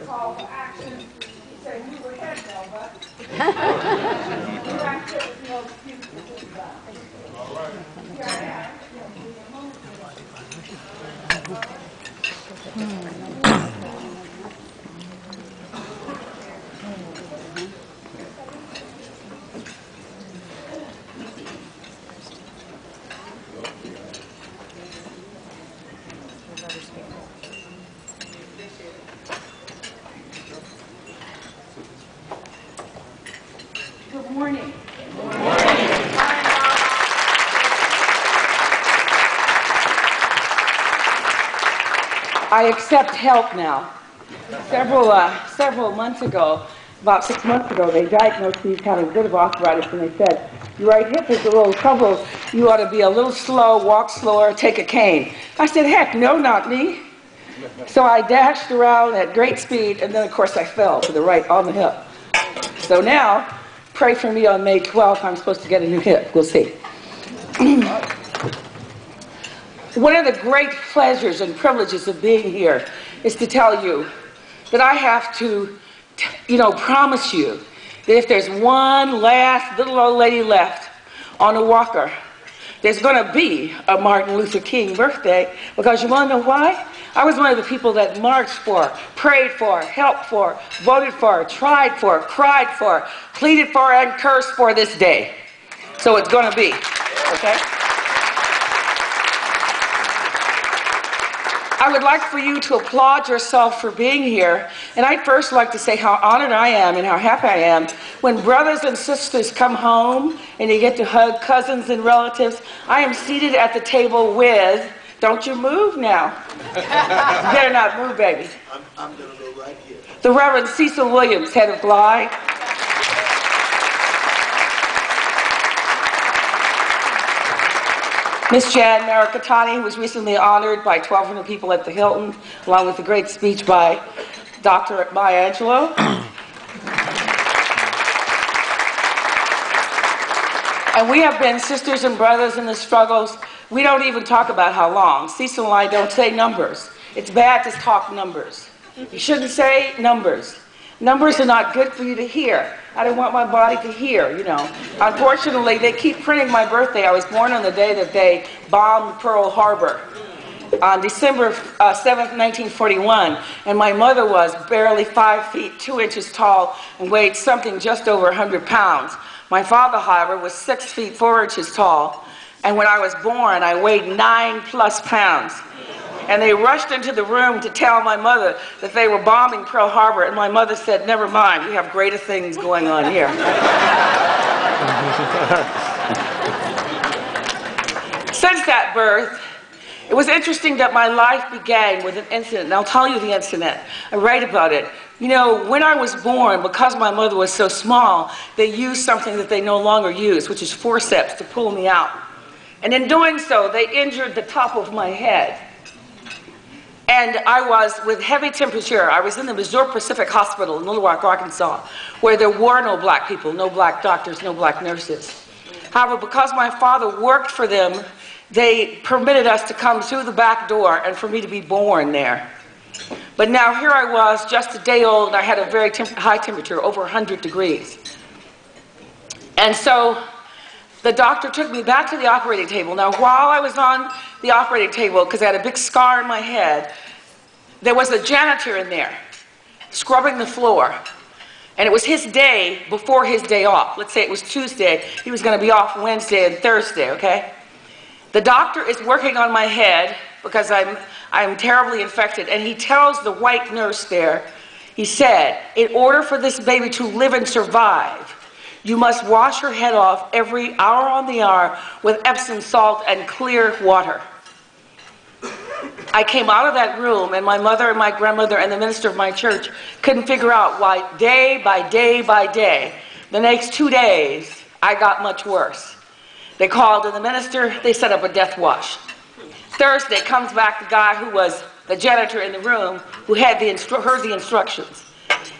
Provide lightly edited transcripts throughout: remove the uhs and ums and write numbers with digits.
Call for action. He said, "You were ahead, Melba." No excuse for this stuff. All right. Here I Good morning. Good morning. I accept help now. Several months ago, about 6 months ago, they diagnosed me as having a bit of arthritis, and they said, "Your right hip is a little trouble. You ought to be a little slow, walk slower, take a cane." I said, "Heck, no, not me." So I dashed around at great speed, and then, of course, I fell to the right on the hip. So now, pray for me on May 12th. I'm supposed to get a new hip. We'll see. One of the great pleasures and privileges of being here is to tell you that I have to, promise you that if there's one last little old lady left on a walker, there's going to be a Martin Luther King birthday, because you want to know why? I was one of the people that marched for, prayed for, helped for, voted for, tried for, cried for, pleaded for, and cursed for this day. So it's going to be, okay? I would like for you to applaud yourself for being here, and I'd first like to say how honored I am and how happy I am when brothers and sisters come home and you get to hug cousins and relatives. I am seated at the table with, don't you move now. You better not move, baby. I'm going to go right here. The Reverend Cecil Williams, head of GLI. Miss Jan Maricatani was recently honored by 1,200 people at the Hilton, along with a great speech by Dr. Maya Angelou. And we have been sisters and brothers in the struggles. We don't even talk about how long. Cecil and I don't say numbers. It's bad to talk numbers. You shouldn't say numbers. Numbers are not good for you to hear. I don't want my body to hear, Unfortunately, they keep printing my birthday. I was born on the day that they bombed Pearl Harbor on December 7th, 1941. And my mother was barely 5 feet, 2 inches tall and weighed something just over 100 pounds. My father, however, was 6 feet, 4 inches tall. And when I was born, I weighed 9+ pounds. And they rushed into the room to tell my mother that they were bombing Pearl Harbor, and my mother said, "Never mind, we have greater things going on here." Since that birth, it was interesting that my life began with an incident, and I'll tell you the incident. I write about it. When I was born, because my mother was so small, they used something that they no longer use, which is forceps, to pull me out. And in doing so, they injured the top of my head. And I was with heavy temperature. I was in the Missouri Pacific Hospital in Little Rock, Arkansas, where there were no black people, no black doctors, no black nurses. However, because my father worked for them, they permitted us to come through the back door and for me to be born there. But now here I was, just a day old, and I had a very high temperature, over 100 degrees. And so the doctor took me back to the operating table. Now, while I was on the operating table, because I had a big scar in my head, there was a janitor in there scrubbing the floor. And it was his day before his day off. Let's say it was Tuesday. He was going to be off Wednesday and Thursday, okay? The doctor is working on my head because I'm terribly infected. And he tells the white nurse there, he said, "In order for this baby to live and survive, you must wash her head off every hour on the hour with Epsom salt and clear water." I came out of that room, and my mother and my grandmother and the minister of my church couldn't figure out why day by day by day, the next 2 days, I got much worse. They called in the minister, they set up a death wash. Thursday comes back the guy who was the janitor in the room, who had heard the instructions.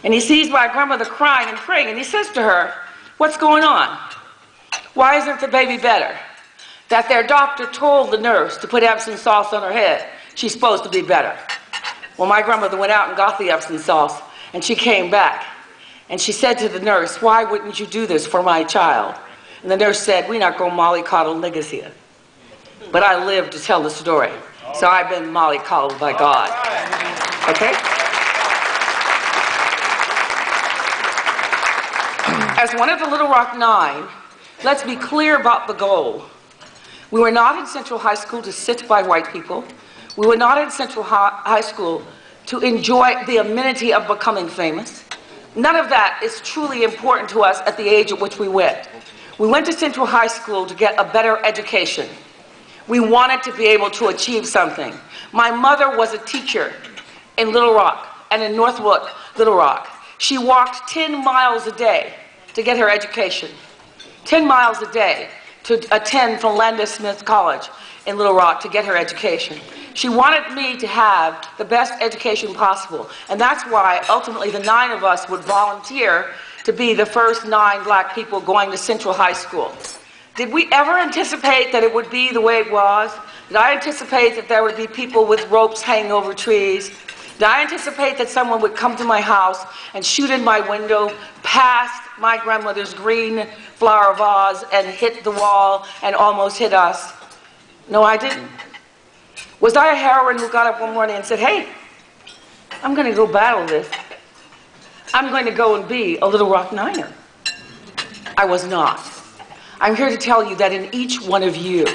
And he sees my grandmother crying and praying, and he says to her, "What's going on? Why isn't the baby better?" That their doctor told the nurse to put Epsom salt on her head. She's supposed to be better. Well, my grandmother went out and got the Epsom salts, and she came back. And she said to the nurse, "Why wouldn't you do this for my child?" And the nurse said, "We're not going to mollycoddle niggas here." But I lived to tell the story. So I've been mollycoddled by God. Okay? As one of the Little Rock Nine, let's be clear about the goal. We were not in Central High School to sit by white people. We were not in Central High School to enjoy the amenity of becoming famous. None of that is truly important to us at the age at which we went. We went to Central High School to get a better education. We wanted to be able to achieve something. My mother was a teacher in Little Rock and in Northwood, Little Rock. She walked 10 miles a day to get her education. 10 miles a day to attend Philander Smith College in Little Rock to get her education. She wanted me to have the best education possible, and that's why ultimately the 9 of us would volunteer to be the first 9 black people going to Central High School. Did we ever anticipate that it would be the way it was? Did I anticipate that there would be people with ropes hanging over trees? Did I anticipate that someone would come to my house and shoot in my window past my grandmother's green flower vase and hit the wall and almost hit us? No, I didn't. Was I a heroine who got up one morning and said, "Hey, I'm going to go battle this. I'm going to go and be a Little Rock Niner"? I was not. I'm here to tell you that in each one of you,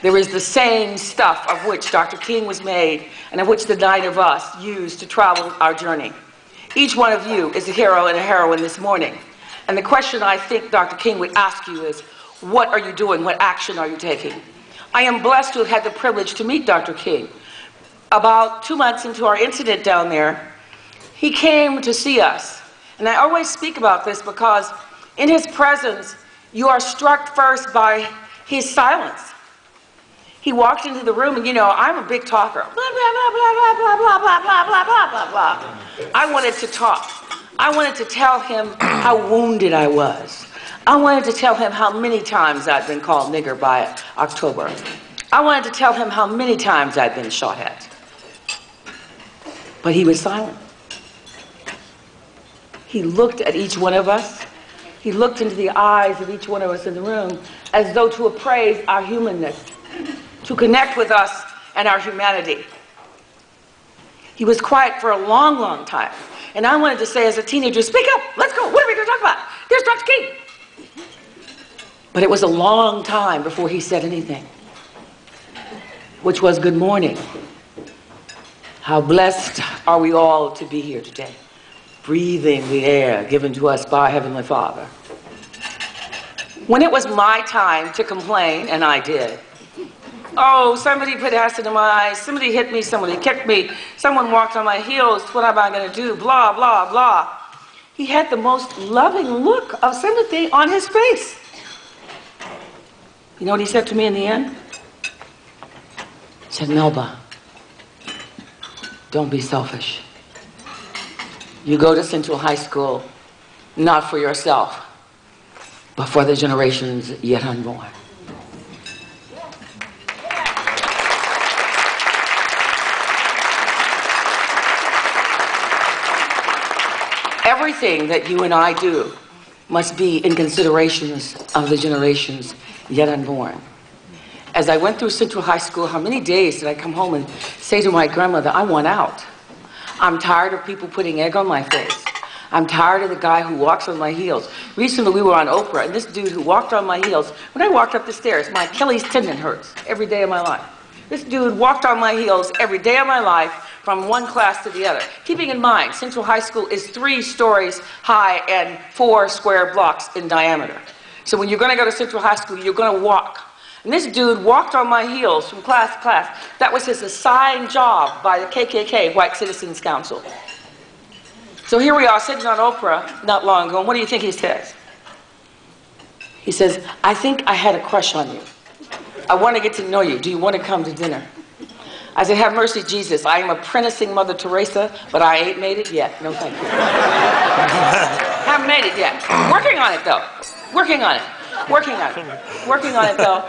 there is the same stuff of which Dr. King was made and of which the 9 of us used to travel our journey. Each one of you is a hero and a heroine this morning. And the question I think Dr. King would ask you is, what are you doing? What action are you taking? I am blessed to have had the privilege to meet Dr. King. About 2 months into our incident down there, he came to see us. And I always speak about this because in his presence, you are struck first by his silence. He walked into the room, and you know, I'm a big talker. Blah, blah, blah, blah, blah, blah, blah, blah, blah, blah, blah, blah. I wanted to talk. I wanted to tell him how wounded I was. I wanted to tell him how many times I'd been called nigger by October. I wanted to tell him how many times I'd been shot at. But he was silent. He looked at each one of us. He looked into the eyes of each one of us in the room as though to appraise our humanness, to connect with us and our humanity. He was quiet for a long, long time. And I wanted to say as a teenager, "Speak up, let's go, what are we going to talk about? There's Dr. King." But it was a long time before he said anything, which was, "Good morning. How blessed are we all to be here today, breathing the air given to us by Heavenly Father." When it was my time to complain, and I did, oh, somebody put acid in my eyes, somebody hit me, somebody kicked me, someone walked on my heels, what am I going to do, blah, blah, blah. He had the most loving look of sympathy on his face. You know what he said to me in the end? He said, "Melba, don't be selfish. You go to Central High School not for yourself, but for the generations yet unborn." Everything that you and I do must be in considerations of the generations yet unborn. As I went through Central High School, how many days did I come home and say to my grandmother, "I want out. I'm tired of people putting egg on my face. I'm tired of the guy who walks on my heels." Recently we were on Oprah, and this dude who walked on my heels, when I walked up the stairs, my Achilles tendon hurts every day of my life. This dude walked on my heels every day of my life from one class to the other. Keeping in mind, Central High School is 3 stories high and 4 square blocks in diameter. So when you're going to go to Central High School, you're going to walk. And this dude walked on my heels from class to class. That was his assigned job by the KKK, White Citizens Council. So here we are sitting on Oprah not long ago, and what do you think he says? He says, "I think I had a crush on you. I want to get to know you. Do you want to come to dinner?" I said, "Have mercy, Jesus. I am apprenticing Mother Teresa, but I ain't made it yet. No, thank you." Haven't made it yet. Working on it, though. Working on it. Working on it. Working on it, though.